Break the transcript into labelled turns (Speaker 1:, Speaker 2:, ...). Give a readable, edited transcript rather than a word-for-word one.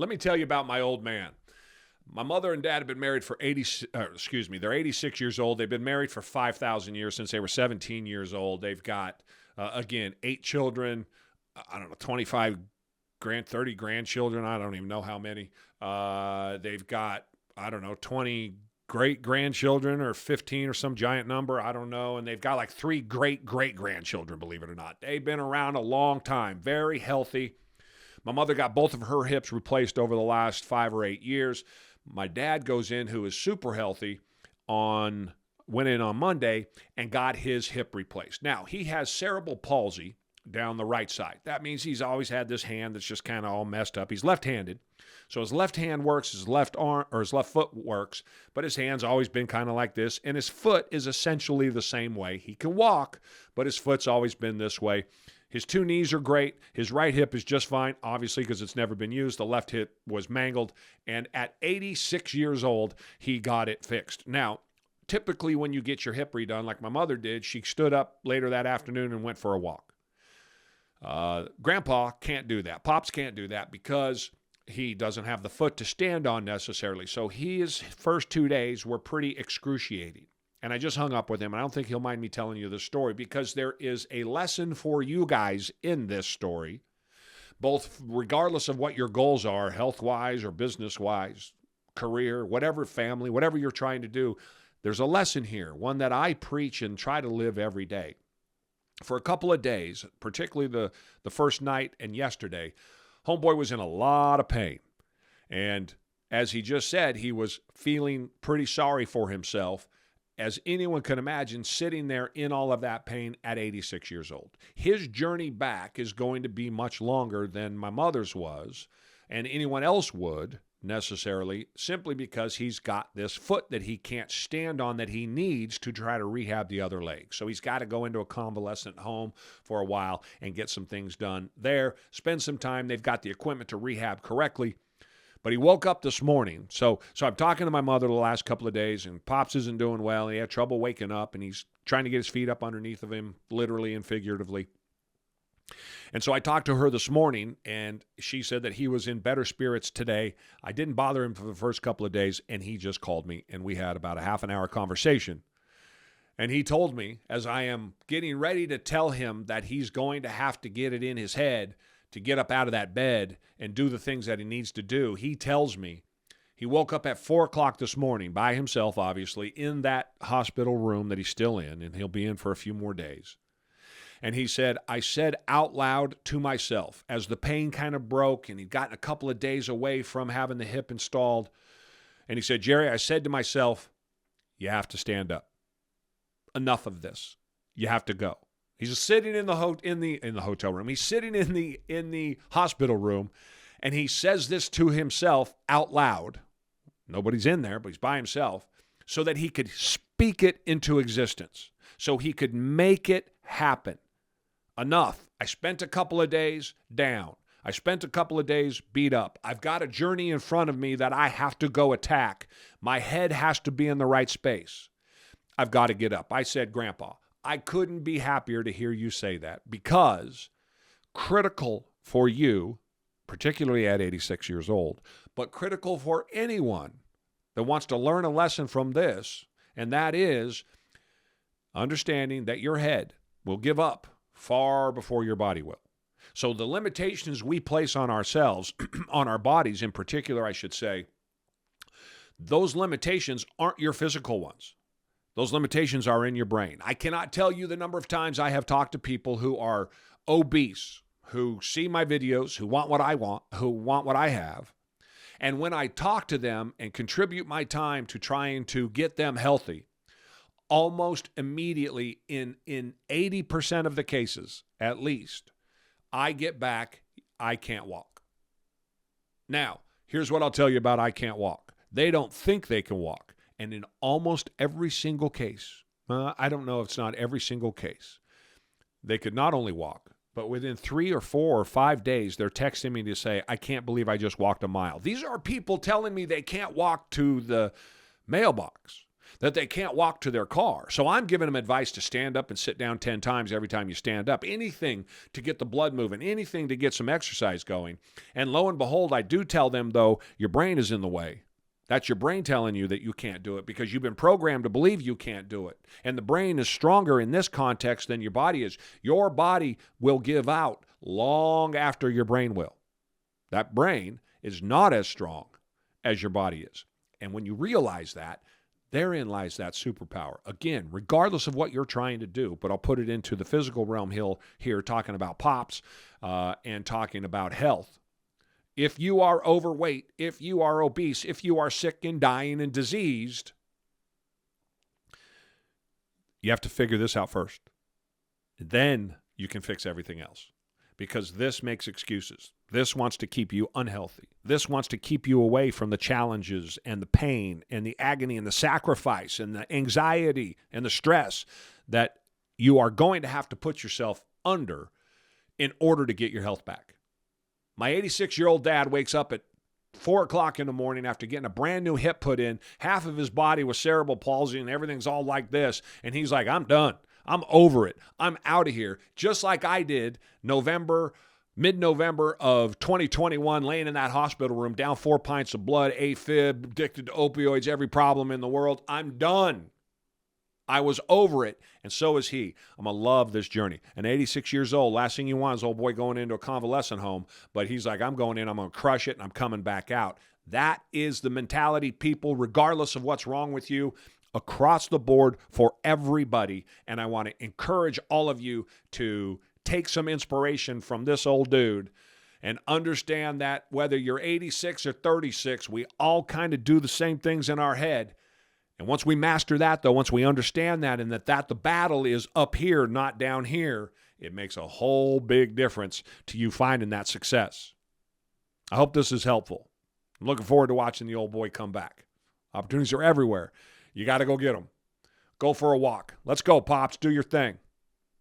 Speaker 1: Let me tell you about my old man. My mother and dad have been married for they're 86 years old. They've been married for 5,000 years since they were 17 years old. They've got, 8 children, 30 grandchildren. I don't even know how many. They've got, 20 great-grandchildren or 15 or some giant number. I don't know. And they've got like 3 great-great-grandchildren, believe it or not. They've been around a long time, very healthy. My mother got both of her hips replaced over the last 5 or 8 years. My dad goes in, who is super healthy, went in on Monday and got his hip replaced. Now, he has cerebral palsy down the right side. That means he's always had this hand that's just kind of all messed up. He's left-handed. So his left hand works, his left foot works, but his hand's always been kind of like this, and his foot is essentially the same way. He can walk, but his foot's always been this way. His 2 knees are great. His right hip is just fine, obviously, because it's never been used. The left hip was mangled. And at 86 years old, he got it fixed. Now, typically when you get your hip redone, like my mother did, she stood up later that afternoon and went for a walk. Grandpa can't do that. Pops can't do that because he doesn't have the foot to stand on necessarily. So his first 2 days were pretty excruciating. And I just hung up with him, and I don't think he'll mind me telling you this story because there is a lesson for you guys in this story, both regardless of what your goals are, health-wise or business-wise, career, whatever, family, whatever you're trying to do. There's a lesson here, one that I preach and try to live every day. For a couple of days, particularly the first night and yesterday, homeboy was in a lot of pain. And as he just said, he was feeling pretty sorry for himself, as anyone can imagine, sitting there in all of that pain at 86 years old. His journey back is going to be much longer than my mother's was, and anyone else would necessarily, simply because he's got this foot that he can't stand on that he needs to try to rehab the other leg. So he's got to go into a convalescent home for a while and get some things done there, spend some time. They've got the equipment to rehab correctly. But he woke up this morning. So I'm talking to my mother the last couple of days, and Pops isn't doing well. He had trouble waking up, and he's trying to get his feet up underneath of him, literally and figuratively. And so I talked to her this morning, and she said that he was in better spirits today. I didn't bother him for the first couple of days, and he just called me, and we had about a half an hour conversation. And he told me, as I am getting ready to tell him that he's going to have to get it in his head to get up out of that bed and do the things that he needs to do, he tells me he woke up at 4 o'clock this morning by himself, obviously, in that hospital room that he's still in, and he'll be in for a few more days. And he said, I said out loud to myself, as the pain kind of broke and he'd gotten a couple of days away from having the hip installed, and he said, Jerry, I said to myself, you have to stand up. Enough of this. You have to go. He's sitting in the hotel room. He's sitting in the hospital room, and he says this to himself out loud. Nobody's in there, but he's by himself, so that he could speak it into existence, so he could make it happen. Enough. I spent a couple of days down. I spent a couple of days beat up. I've got a journey in front of me that I have to go attack. My head has to be in the right space. I've got to get up. I said, Grandpa, I couldn't be happier to hear you say that, because critical for you, particularly at 86 years old, but critical for anyone that wants to learn a lesson from this, and that is understanding that your head will give up far before your body will. So the limitations we place on ourselves, on our bodies in particular, I should say, those limitations aren't your physical ones. Those limitations are in your brain. I cannot tell you the number of times I have talked to people who are obese, who see my videos, who want what I want, who want what I have. And when I talk to them and contribute my time to trying to get them healthy, almost immediately, in 80% of the cases, at least, I get back, I can't walk. Now, here's what I'll tell you about I can't walk. They don't think they can walk. And in almost every single case, I don't know if it's not every single case, they could not only walk, but within 3 or 4 or 5 days, they're texting me to say, I can't believe I just walked a mile. These are people telling me they can't walk to the mailbox. that they can't walk to their car. So I'm giving them advice to stand up and sit down 10 times every time you stand up. Anything to get the blood moving, anything to get some exercise going. And lo and behold, I do tell them, though, your brain is in the way. That's your brain telling you that you can't do it because you've been programmed to believe you can't do it. And the brain is stronger in this context than your body is. Your body will give out long after your brain will. That brain is not as strong as your body is. And when you realize that, therein lies that superpower. Again, regardless of what you're trying to do, but I'll put it into the physical realm here talking about pops and talking about health. If you are overweight, if you are obese, if you are sick and dying and diseased, you have to figure this out first. Then you can fix everything else. Because this makes excuses. This wants to keep you unhealthy. This wants to keep you away from the challenges and the pain and the agony and the sacrifice and the anxiety and the stress that you are going to have to put yourself under in order to get your health back. My 86-year-old dad wakes up at 4 o'clock in the morning after getting a brand new hip put in. Half of his body was cerebral palsy and everything's all like this. And he's like, I'm done. I'm over it. I'm out of here. Just like I did mid-November of 2021, laying in that hospital room, down 4 pints of blood, AFib, addicted to opioids, every problem in the world. I'm done. I was over it, and so is he. I'm going to love this journey. And 86 years old, last thing you want is old boy going into a convalescent home, but he's like, I'm going in, I'm going to crush it, and I'm coming back out. That is the mentality, people, regardless of what's wrong with you, across the board for everybody. And I want to encourage all of you to take some inspiration from this old dude and understand that whether you're 86 or 36, we all kind of do the same things in our head. And once we master that, though, once we understand that and that the battle is up here, not down here, it makes a whole big difference to you finding that success. I hope this is helpful. I'm looking forward to watching the old boy come back. Opportunities are everywhere. You got to go get them. Go for a walk. Let's go, Pops. Do your thing.